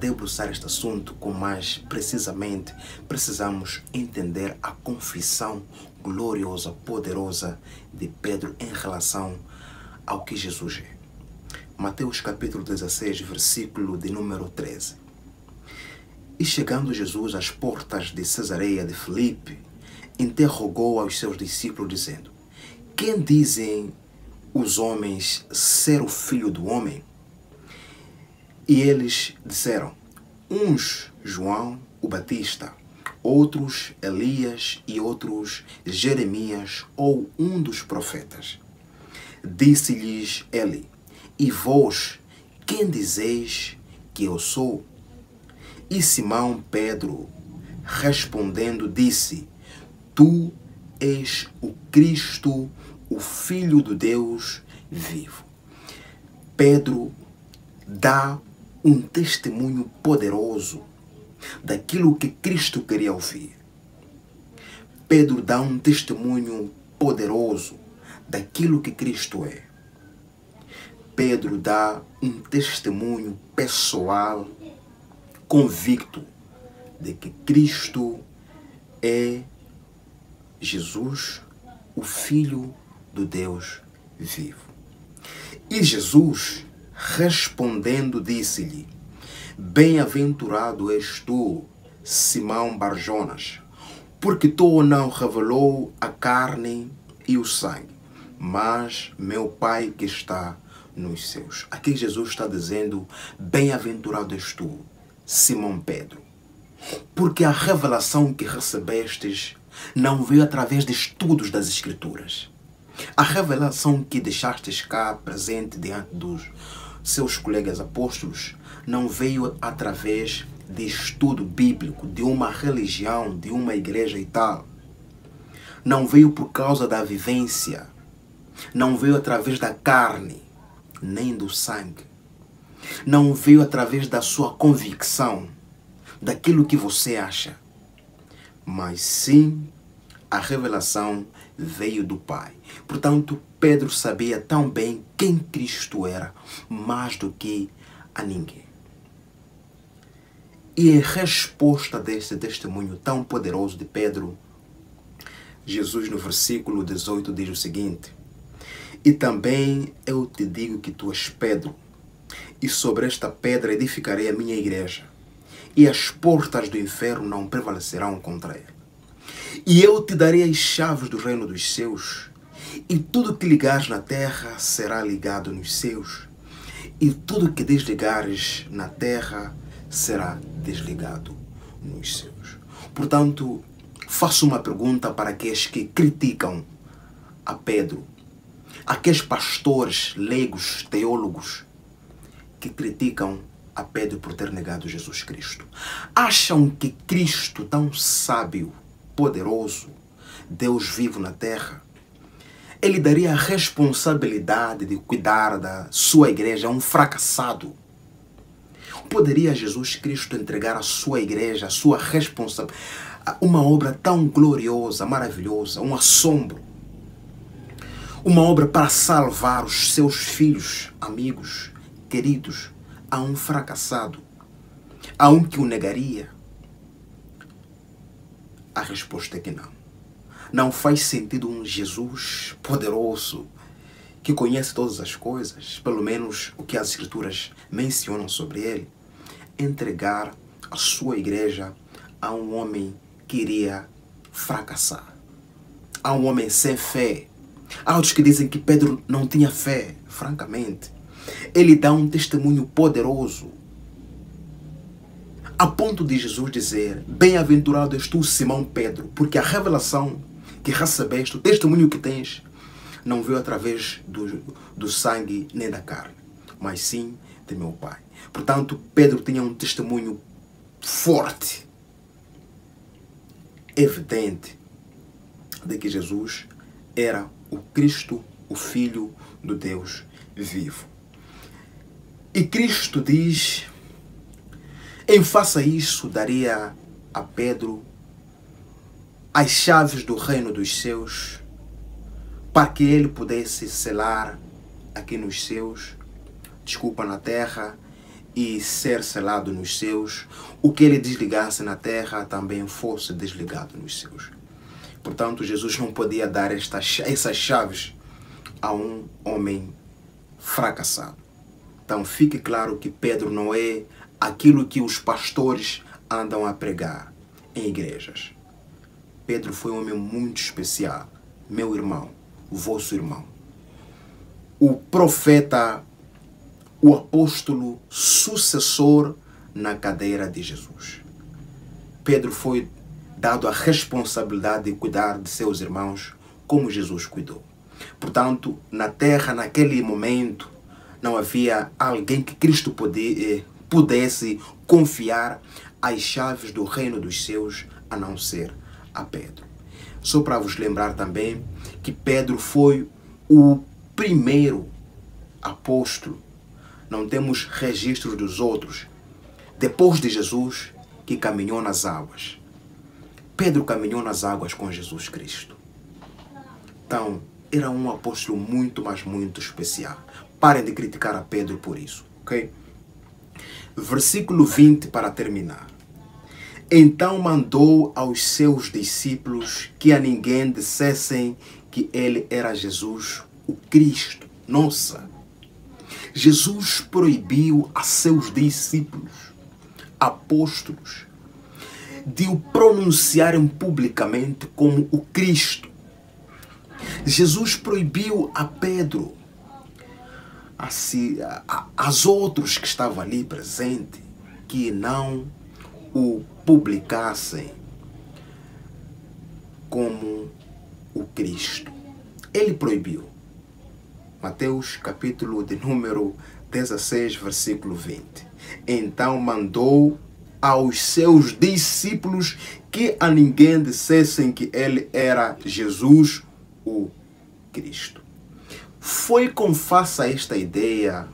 debruçar este assunto com mais precisamente, precisamos entender a confissão gloriosa, poderosa de Pedro em relação ao que Jesus é. Mateus capítulo 16, versículo de número 13. E chegando Jesus às portas de Cesareia de Filipe, interrogou aos seus discípulos, dizendo: quem dizem os homens ser o Filho do Homem? E eles disseram: uns João o Batista, outros Elias e outros Jeremias ou um dos profetas. Disse-lhes ele: e vós, quem dizeis que eu sou? E Simão Pedro, respondendo, disse: tu és o Cristo, o Filho do Deus vivo. Pedro dá um testemunho poderoso daquilo que Cristo queria ouvir. Pedro dá um testemunho poderoso daquilo que Cristo é. Pedro dá um testemunho pessoal, convicto de que Cristo é Jesus, o Filho do Deus vivo. E Jesus, respondendo, disse-lhe: bem-aventurado és tu, Simão Barjonas, porque tu não revelou a carne e o sangue, mas meu Pai que está nos céus. Aqui Jesus está dizendo: bem-aventurado és tu, Simão Pedro, porque a revelação que recebestes não veio através de estudos das Escrituras. A revelação que deixastes cá presente diante dos seus colegas apóstolos não veio através de estudo bíblico, de uma religião, de uma igreja e tal. Não veio por causa da vivência. Não veio através da carne, nem do sangue. Não veio através da sua convicção, daquilo que você acha. Mas sim, a revelação veio do Pai. Portanto, Pedro sabia tão bem quem Cristo era, mais do que a ninguém. E em resposta deste testemunho tão poderoso de Pedro, Jesus no versículo 18 diz o seguinte: e também eu te digo que tu és Pedro, e sobre esta pedra edificarei a minha igreja, e as portas do inferno não prevalecerão contra ela. E eu te darei as chaves do reino dos céus, e tudo que ligares na terra será ligado nos céus, e tudo que desligares na terra será desligado nos céus. Portanto, faço uma pergunta para aqueles que criticam a Pedro, aqueles pastores, leigos, teólogos que criticam a Pedro por ter negado Jesus Cristo. Acham que Cristo, tão sábio, poderoso, Deus vivo na terra, ele daria a responsabilidade de cuidar da sua igreja a um fracassado? Poderia Jesus Cristo entregar a sua igreja, a sua responsabilidade, uma obra tão gloriosa, maravilhosa, um assombro, uma obra para salvar os seus filhos, amigos, queridos, a um fracassado, a um que o negaria? A resposta é que não. Não faz sentido um Jesus poderoso, que conhece todas as coisas, pelo menos o que as Escrituras mencionam sobre ele, entregar a sua igreja a um homem que iria fracassar, a um homem sem fé. Há outros que dizem que Pedro não tinha fé. Francamente, ele dá um testemunho poderoso, a ponto de Jesus dizer: bem-aventurado és tu, Simão Pedro, porque a revelação que recebeste, o testemunho que tens, não veio através do sangue nem da carne, mas sim de meu Pai. Portanto, Pedro tinha um testemunho forte, evidente, de que Jesus era o Cristo, o Filho do Deus vivo. E Cristo diz: em face a isso, daria a Pedro as chaves do reino dos céus, para que ele pudesse selar aqui nos céus, na terra, e ser selado nos céus, o que ele desligasse na terra também fosse desligado nos céus. Portanto, Jesus não podia dar essas chaves a um homem fracassado. Então, fique claro que Pedro não é aquilo que os pastores andam a pregar em igrejas. Pedro foi um homem muito especial, meu irmão, vosso irmão. O profeta, o apóstolo sucessor na cadeira de Jesus. Pedro foi dado a responsabilidade de cuidar de seus irmãos como Jesus cuidou. Portanto, na terra, naquele momento, não havia alguém que Cristo pudesse confiar as chaves do reino dos céus a não ser a Pedro. Só para vos lembrar também que Pedro foi o primeiro apóstolo. Não temos registros dos outros. Depois de Jesus, que caminhou nas águas. Pedro caminhou nas águas com Jesus Cristo. Então, era um apóstolo muito, mas muito especial. Parem de criticar a Pedro por isso, ok? Versículo 20 para terminar. Então mandou aos seus discípulos que a ninguém dissessem que ele era Jesus, o Cristo. Nossa! Jesus proibiu a seus discípulos, apóstolos, de o pronunciarem publicamente como o Cristo. Jesus proibiu a Pedro, aos outros que estavam ali presentes, que não o publicassem como o Cristo. Ele proibiu. Mateus capítulo de número 16, versículo 20. Então mandou aos seus discípulos que a ninguém dissessem que ele era Jesus, o Cristo. Foi com face a esta ideia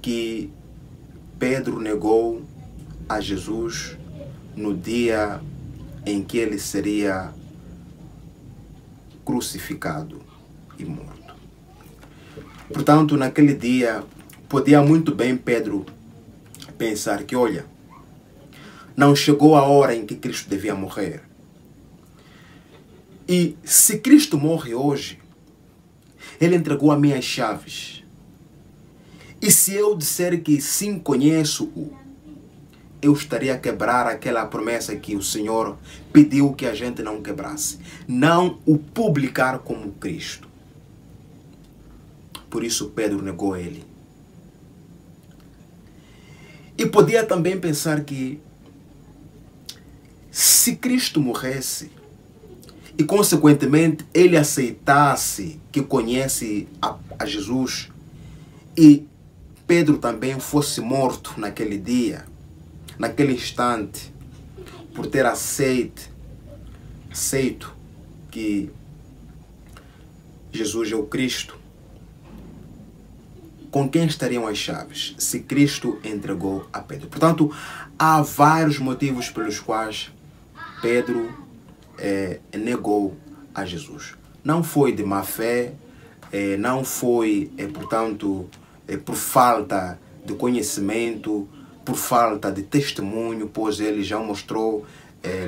que Pedro negou a Jesus no dia em que ele seria crucificado e morto. Portanto, naquele dia, podia muito bem Pedro pensar que, olha, não chegou a hora em que Cristo devia morrer. E se Cristo morre hoje, ele entregou as minhas chaves. E se eu disser que sim, conheço-o, eu estaria a quebrar aquela promessa que o Senhor pediu que a gente não quebrasse. Não o publicar como Cristo. Por isso Pedro negou ele. E podia também pensar que se Cristo morresse e consequentemente ele aceitasse que conhece a Jesus e Pedro também fosse morto naquele dia, naquele instante, por ter aceito que Jesus é o Cristo, com quem estariam as chaves se Cristo entregou a Pedro? Portanto, há vários motivos pelos quais Pedro negou a Jesus. Não foi de má fé, não foi, portanto, por falta de conhecimento, por falta de testemunho, pois ele já mostrou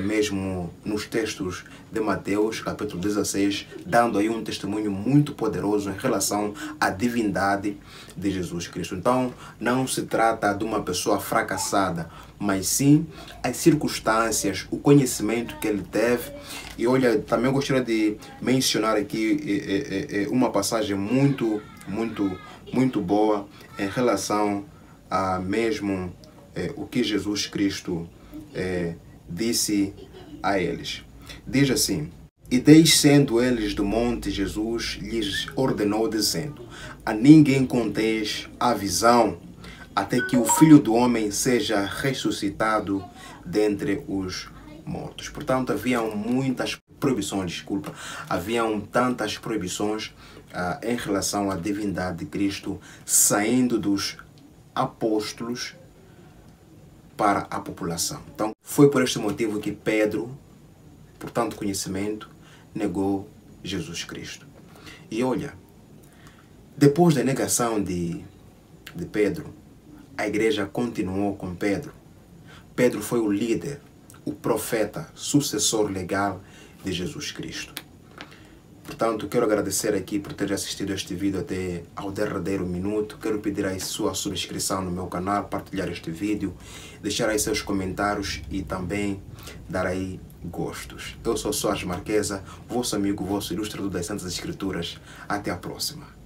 mesmo nos textos de Mateus, capítulo 16, dando aí um testemunho muito poderoso em relação à divindade de Jesus Cristo. Então, não se trata de uma pessoa fracassada, mas sim as circunstâncias, o conhecimento que ele teve. E olha, também gostaria de mencionar aqui uma passagem muito boa em relação a mesmo o que Jesus Cristo disse a eles. Diz assim: e descendo eles do monte, Jesus lhes ordenou, dizendo: a ninguém conteis a visão, até que o Filho do Homem seja ressuscitado dentre os mortos. Portanto, haviam muitas proibições, haviam tantas proibições em relação à divindade de Cristo, saindo dos apóstolos para a população. Então, foi por este motivo que Pedro, por tanto conhecimento, negou Jesus Cristo. E olha, depois da negação de Pedro, a igreja continuou com Pedro. Pedro foi o líder, o profeta, sucessor legal de Jesus Cristo. Portanto, quero agradecer aqui por ter assistido este vídeo até ao derradeiro minuto. Quero pedir aí sua subscrição no meu canal, partilhar este vídeo, deixar aí seus comentários e também dar aí gostos. Eu sou Soares Marquesa, vosso amigo, vosso ilustrador das Santas Escrituras. Até a próxima.